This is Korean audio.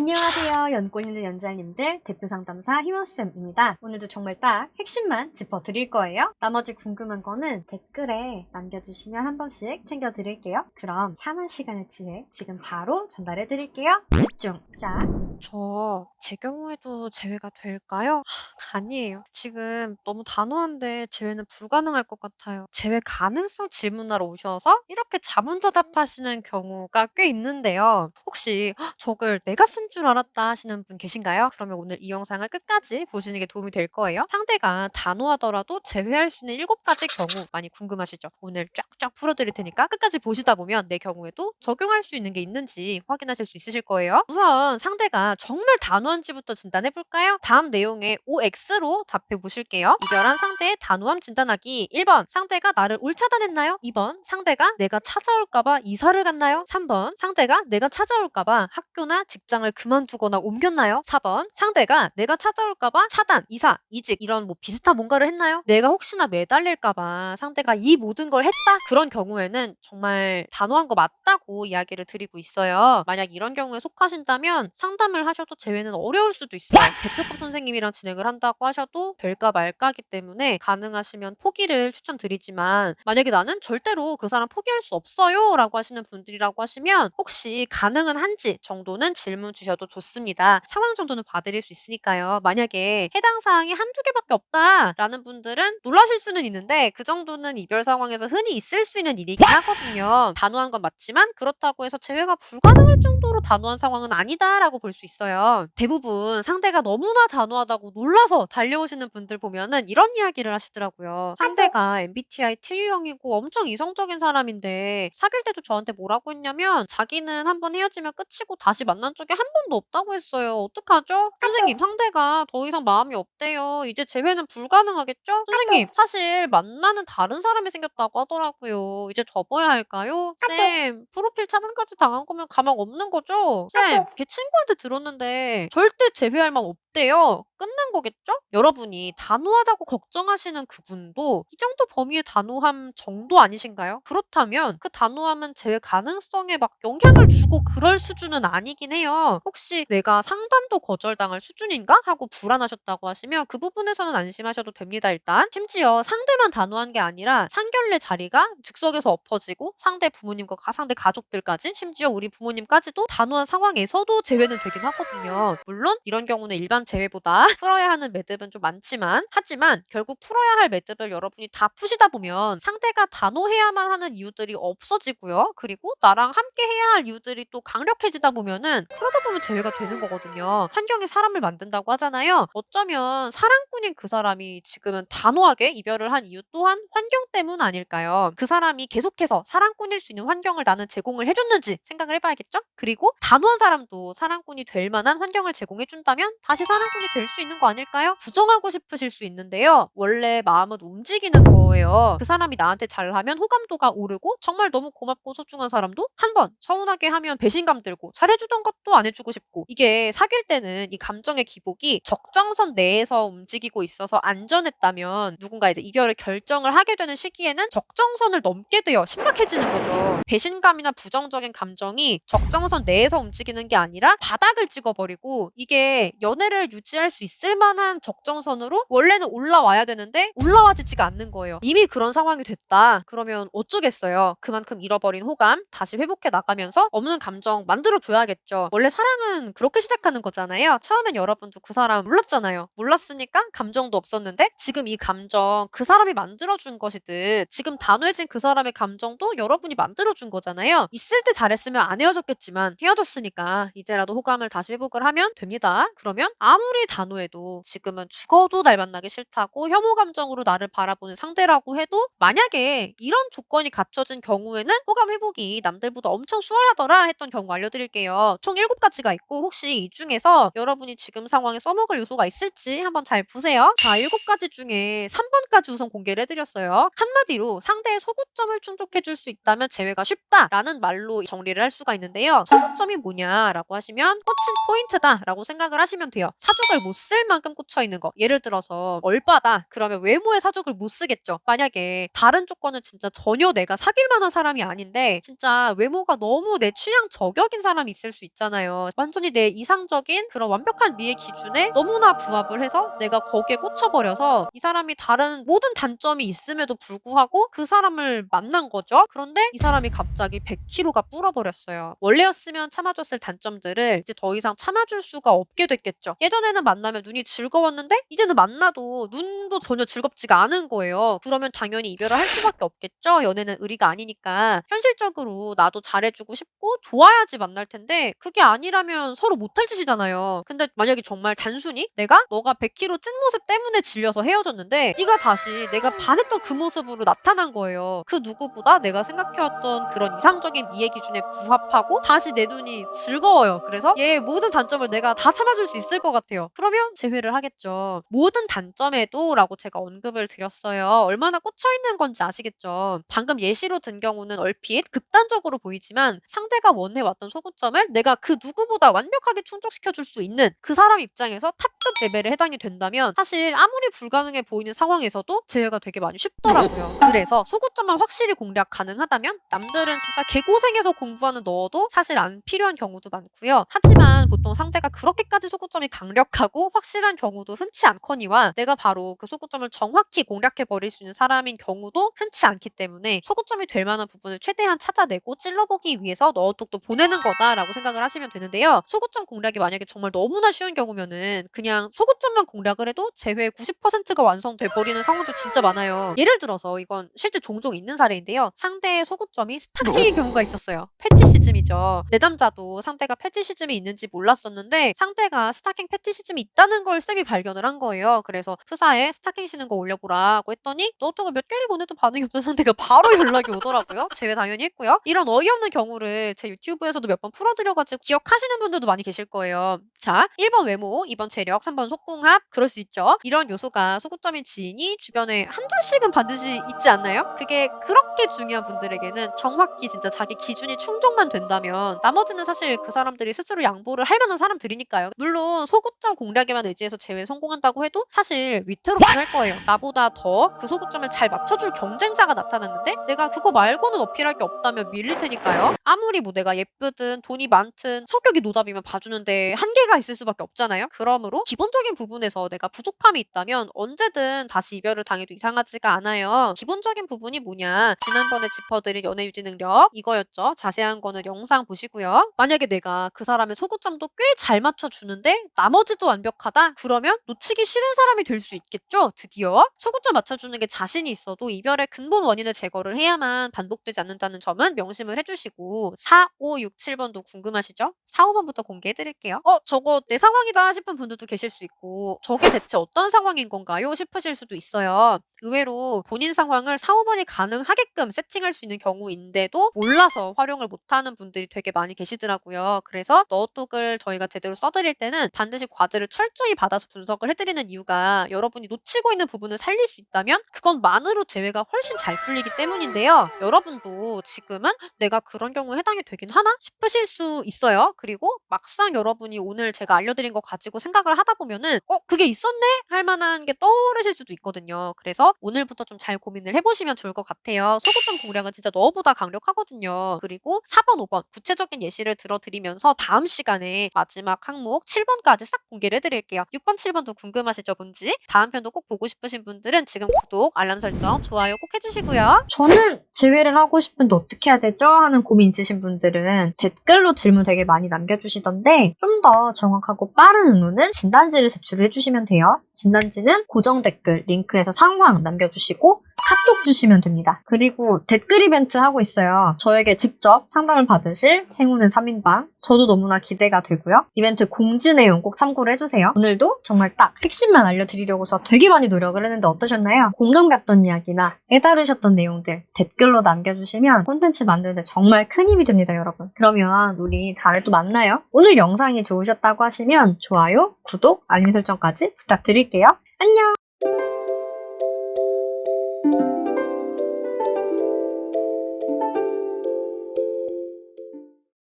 안녕하세요. 연골 있는 연잘님들 대표 상담사 희원쌤입니다. 오늘도 정말 딱 핵심만 짚어드릴 거예요. 나머지 궁금한 거는 댓글에 남겨주시면 한 번씩 챙겨드릴게요. 그럼 참은 시간을 취해 지금 바로 전달해드릴게요. 집중! 자, 제 경우에도 제외가 될까요? 아니에요. 지금 너무 단호한데 제외는 불가능할 것 같아요. 제외 가능성 질문하러 오셔서 이렇게 자문자답하시는 경우가 꽤 있는데요. 혹시 저걸 내가 쓴 줄 알았다 하시는 분 계신가요? 그러면 오늘 이 영상을 끝까지 보시는 게 도움이 될 거예요. 상대가 단호하더라도 제외할 수 있는 7가지 경우 많이 궁금하시죠? 오늘 쫙쫙 풀어드릴 테니까 끝까지 보시다 보면 내 경우에도 적용할 수 있는 게 있는지 확인하실 수 있으실 거예요. 우선 상대가 정말 단호한지부터 진단해 볼까요? 다음 내용에 OX로 답해 보실게요. 이별한 상대의 단호함 진단하기. 1번 상대가 나를 올차단했나요? 2번 상대가 내가 찾아올까봐 이사를 갔나요? 3번 상대가 내가 찾아올까봐 학교나 직장을 그만두거나 옮겼나요? 4번 상대가 내가 찾아올까봐 차단, 이사, 이직 이런 비슷한 뭔가를 했나요? 내가 혹시나 매달릴까봐 상대가 이 모든 걸 했다? 그런 경우에는 정말 단호한 거 맞다고 이야기를 드리고 있어요. 만약 이런 경우에 속하신다면 상담을 하셔도 제외는 어려울 수도 있어요. 대표급 선생님이랑 진행을 한다고 하셔도 될까 말까기 때문에 가능하시면 포기를 추천드리지만 만약에 나는 절대로 그 사람 포기할 수 없어요 라고 하시는 분들이라고 하시면 혹시 가능은 한지 정도는 질문 주셔도 좋습니다. 상황 정도는 봐드릴 수 있으니까요. 만약에 해당 사항이 한두 개밖에 없다라는 분들은 놀라실 수는 있는데 그 정도는 이별 상황에서 흔히 있을 수 있는 일이긴 하거든요. 단호한 건 맞지만 그렇다고 해서 제외가 불가능할 정도로 단호한 상황은 아니다라고 볼 수 있어요. 대부분 상대가 너무나 단호하다고 놀라서 달려오시는 분들 보면은 이런 이야기를 하시더라고요. 상대가 MBTI T유형이고 엄청 이성적인 사람인데 사귈 때도 저한테 뭐라고 했냐면 자기는 한번 헤어지면 끝이고 다시 만난 적이 한 번도 없다고 했어요. 어떡하죠? 선생님, 상대가 더 이상 마음이 없대요. 이제 재회는 불가능하겠죠? 선생님, 사실 만나는 다른 사람이 생겼다고 하더라고요. 이제 접어야 할까요? 쌤, 프로필 차단까지 당한 거면 가망 없는 거죠? 쌤, 걔 친구한테 들었는데 절대 재회할 마음 없대요. 끝난 거겠죠? 여러분이 단호하다고 걱정하시는 그분도 이 정도 범위의 단호함 정도 아니신가요? 그렇다면 그 단호함은 재회 가능성에 막 영향을 주고 그럴 수준은 아니긴 해요. 혹시 내가 상담도 거절당할 수준인가? 하고 불안하셨다고 하시면 그 부분에서는 안심하셔도 됩니다, 일단. 심지어 상대만 단호한 게 아니라 상견례 자리가 즉석에서 엎어지고 상대 부모님과 상대 가족들까지 심지어 우리 부모님까지도 단호한 상황에서도 제외는 되긴 하거든요. 물론 이런 경우는 일반 제외보다 풀어야 하는 매듭은 좀 많지만 하지만 결국 풀어야 할 매듭을 여러분이 다 푸시다 보면 상대가 단호해야만 하는 이유들이 없어지고요. 그리고 나랑 함께 해야 할 이유들이 또 강력해지다 보면은 그러다 보면 제외가 되는 거거든요. 환경이 사람을 만든다고 하잖아요. 어쩌면 사랑꾼인 그 사람이 지금은 단호하게 이별을 한 이유 또한 환경 때문 아닐까요? 그 사람이 계속해서 사랑꾼일 수 있는 환경을 나는 제공을 해줬는지 생각을 해봐야겠죠? 그리고 단호한 사람도 사랑꾼이 될 만한 환경을 제공해준다면 다시 사랑꾼이 될 수 있는 거 아닐까요? 부정하고 싶으실 수 있는데요. 원래 마음은 움직이는 거예요. 그 사람이 나한테 잘하면 호감도가 오르고 정말 너무 고맙고 소중한 사람도 한 번 서운하게 하면 배신감 들고 잘해주던 것도 안 해주고 싶고 이게 사귈 때는 이 감정의 기복이 적정선 내에서 움직이고 있어서 안전했다면 누군가 이제 이별을 결정을 하게 되는 시기에는 적정선을 넘게 되어 심각해지는 거죠. 배신감이나 부정적인 감정이 적정선 내에서 움직이는 게 아니라 바닥을 찍어버리고 이게 연애를 유지할 수 있을 만한 적정선으로 원래는 올라와야 되는데 올라와지지가 않는 거예요. 이미 그런 상황이 됐다. 그러면 어쩌겠어요. 그만큼 잃어버린 호감 다시 회복해 나가면서 없는 감정 만들어줘야겠죠. 원래 사랑은 그렇게 시작하는 거잖아요. 처음엔 여러분도 그 사람 몰랐잖아요. 몰랐으니까 감정도 없었는데 지금 이 감정 그 사람이 만들어준 것이듯 지금 단호해진 그 사람의 감정도 여러분이 만들어준 거잖아요. 있을 때 잘했으면 안 헤어졌겠지만 헤어졌으니까 이제라도 호감을 다시 회복을 하면 됩니다. 그러면 아무리 단호해도 지금은 죽어도 날 만나기 싫다고 혐오 감정으로 나를 바라보는 상대라고 해도 만약에 이런 조건이 갖춰진 경우에는 호감 회복이 남들보다 엄청 수월하더라 했던 경우 알려드릴게요. 총 7가지가 있고 혹시 이 중에서 여러분이 지금 상황에 써먹을 요소가 있을지 한번 잘 보세요. 자, 7가지 중에 3번까지 우선 공개를 해드렸어요. 한마디로 상대의 소구점을 충족해줄 수 있다면 제외가 쉽다라는 말로 정리를 할 수가 있는데요. 소구점이 뭐냐라고 하시면 꽂힌 포인트다라고 생각을 하시면 돼요. 사족을 못 쓸 만큼 꽂혀 있는 거. 예를 들어서 얼빠다. 그러면 외모의 사족을 못 쓰겠죠. 만약에 다른 조건은 진짜 전혀 내가 사귈 만한 사람이 아닌데 진짜 외모가 너무 내 취향 저격인 사람이 있을 수 있잖아요. 완전히 내 이상적인 그런 완벽한 미의 기준에 너무나 부합을 해서 내가 거기에 꽂혀버려서 이 사람이 다른 모든 단점이 있음에도 불구하고 그 사람을 만난 거죠. 그런데 이 사람이 갑자기 100kg가 불어버렸어요. 원래였으면 참아줬을 단점들을 이제 더 이상 참아줄 수가 없게 됐겠죠. 예전에는 만나면 눈이 즐거웠는데 이제는 만나도 눈도 전혀 즐겁지가 않은 거예요. 그러면 당연히 이별을 할 수밖에 없겠죠. 연애는 의리가 아니니까. 현실적으로 나도 잘해주고 싶고 좋아야지 만날 텐데 그게 아니라면 서로 못할 짓이잖아요. 근데 만약에 정말 단순히 너가 100kg 찐 모습 때문에 질려서 헤어졌는데 네가 다시 내가 반했던 그 모습으로 나타난 거예요. 그 누구보다 내가 생각해왔던 그런 이상적인 미의 기준에 부합하고 다시 내 눈이 즐거워요. 그래서 얘의 모든 단점을 내가 다 참아줄 수 있을 것 같아요. 그러면 재회를 하겠죠. 모든 단점에도 라고 제가 언급을 드렸어요. 얼마나 꽂혀있는 건지 아시겠죠? 방금 예시로 든 경우는 얼핏 극단적으로 보이지만 상대가 원해왔던 소구점을 내가 그 누구보다 완벽하게 충족시켜줄 수 있는 그 사람 입장에서 탑급 레벨에 해당이 된다면 사실 아무리 불가능해 보이는 상황에서도 제외가 되게 많이 쉽더라고요. 그래서 소구점만 확실히 공략 가능하다면 남들은 진짜 개고생해서 공부하는 너도 사실 안 필요한 경우도 많고요. 하지만 보통 상대가 그렇게까지 소구점이 강력하고 확실한 경우도 흔치 않거니와 내가 바로 그 소구점을 정확히 공략해버릴 수 있는 사람인 경우도 흔치 않기 때문에 소구점이 될 만한 부분을 최대한 찾아내고 찔러보기 위해서 너톡도 보내는 거다라고 생각을 하시면 되는데요. 소구점 공략이 만약에 정말 너무나 쉬운 경우면은 그냥 소구점만 공략을 해도 제회 90%가 완성돼 버리는 상황도 진짜 많아요. 예를 들어서 이건 실제 종종 있는 사례인데요. 상대의 소구점이 스타킹인 경우가 있었어요. 패티시즘이죠. 내 남자도 상대가 패티시즘이 있는지 몰랐었는데 상대가 스타킹 패티시즘이 있다는 걸 쌤이 발견을 한 거예요. 그래서 프사에 스타킹 신은 거 올려보라고 했더니 너톡을 몇 개를 보내도 반응이 없던 상대가 바로 연락이 오더라고요. 제외 당연히 했고요. 이런 어이없는 경우를 제 유튜브에서도 몇 번 풀어드려가지고 기억하시는 분들도 많이 계실 거예요. 자, 1번 외모, 2번 체력, 3번 속궁합. 그럴 수 있죠. 이런 요소가 소구점인 지인이 주변에 한둘씩은 반드시 있지 않나요? 그게 그렇게 중요한 분들에게는 정확히 진짜 자기 기준이 충족만 된다면 나머지는 사실 그 사람들이 스스로 양보를 할 만한 사람들이니까요. 물론 소구점 공략에만 의지해서 제외 성공한다고 해도 사실 위태롭긴 할 거예요. 나보다 더 그 소구점을 잘 맞춰줄 경쟁자가 나타났는데 내가 그거 말고는 어필할 게 없다면 밀릴 테니까요. 아무리 뭐 내가 예쁘든 돈이 많든 성격이 노답이면 봐주는데 한계가 있을 수밖에 없잖아요. 그러므로 기본적인 부분에서 내가 부족함이 있다면 언제든 다시 이별을 당해도 이상하지가 않아요. 기본적인 부분이 뭐냐? 지난번에 짚어드린 연애 유지 능력 이거였죠. 자세한 거는 영상 보시고요. 만약에 내가 그 사람의 소구점도 꽤 잘 맞춰주는데 나머지도 완벽하다? 그러면 놓치기 싫은 사람이 될 수 있겠죠? 드디어 소구점 맞춰주는 게 자신이 있어도 이별의 근본 원인을 제거를 해야만 반복되지 않는다는 점은 명심을 해주시고 4, 5, 6, 7번도 궁금하시죠? 4, 5번부터 공개해드릴게요. 저거 내 상황이다 싶은 분들도 계실 수 있고 저게 대체 어떤 상황인 건가요? 싶으실 수도 있어요. 의외로 본인 상황을 4, 5번이 가능하게끔 세팅할 수 있는 경우인데도 몰라서 활용을 못하는 분들이 되게 많이 계시더라고요. 그래서 너톡을 저희가 제대로 써드릴 때는 반드시 과제를 철저히 받아서 분석을 해드리는 이유가 여러분이 놓치고 있는 부분을 살릴 수 있다면 그것만으로 제외가 훨씬 잘 풀리기 때문인데요. 여러분도 지금은 내가 그런 경우에 해당이 되긴 하나 싶으실 수 있어요. 그리고 막상 여러분이 오늘 제가 알려드린 거 가지고 생각을 하다 보면은 그게 있었네? 할 만한 게 떠오르실 수도 있거든요. 그래서 오늘부터 좀 잘 고민을 해보시면 좋을 것 같아요. 소구점 공략은 진짜 너보다 강력하거든요. 그리고 4번, 5번 구체적인 예시를 들어드리면서 다음 시간에 마지막 항목 7번까지 싹 공개를 해드릴게요. 6번, 7번도 궁금하시죠, 뭔지? 다음 편도 꼭 보고 싶으신 분들은 지금 구독, 알람 설정, 좋아요 꼭 해주시고요. 저는 제외를 하고 싶은데 어떻게 해야 되죠? 하는 고민 있으신 분들은 댓글로 질문 되게 많이 남겨주시던데 좀 더 정확하고 빠른 응우는 진단지를 제출을 해주시면 돼요. 진단지는 고정 댓글 링크에서 상황 남겨주시고 카톡 주시면 됩니다. 그리고 댓글 이벤트 하고 있어요. 저에게 직접 상담을 받으실 행운의 3인방 저도 너무나 기대가 되고요. 이벤트 공지 내용 꼭 참고를 해주세요. 오늘도 정말 딱 핵심만 알려드리려고 저 되게 많이 노력을 했는데 어떠셨나요? 공감 갔던 이야기나 깨달으셨던 내용들 댓글로 남겨주시면 콘텐츠 만드는데 정말 큰 힘이 됩니다, 여러분. 그러면 우리 다음에 또 만나요. 오늘 영상이 좋으셨다고 하시면 좋아요, 구독, 알림 설정까지 부탁드릴게요. 안녕!